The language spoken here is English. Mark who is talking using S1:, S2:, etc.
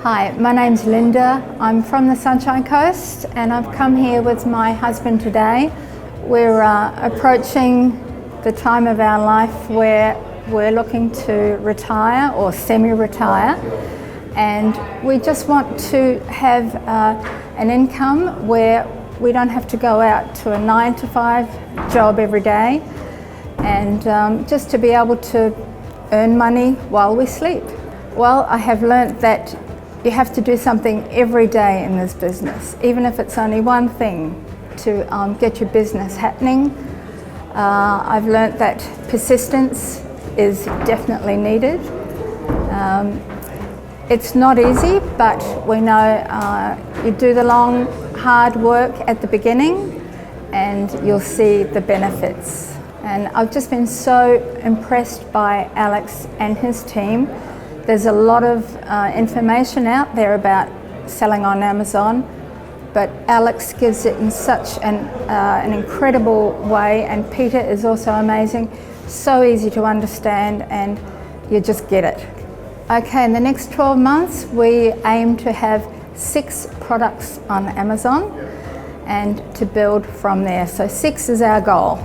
S1: Hi, my name's Linda. I'm from the Sunshine Coast and I've come here with my husband today. We're approaching the time of our life where we're looking to retire or semi-retire, and we just want to have an income where we don't have to go out to a 9-to-5 job every day, and just to be able to earn money while we sleep. Well, I have learnt that you have to do something every day in this business, even if it's only one thing to get your business happening. I've learnt that persistence is definitely needed. It's not easy, but we know you do the long, hard work at the beginning and you'll see the benefits. And I've just been so impressed by Alex and his team. There's a lot of information out there about selling on Amazon, but Alex gives it in such an incredible way, and Peter is also amazing. So easy to understand and you just get it. Okay, in the next 12 months we aim to have 6 products on Amazon and to build from there. So 6 is our goal.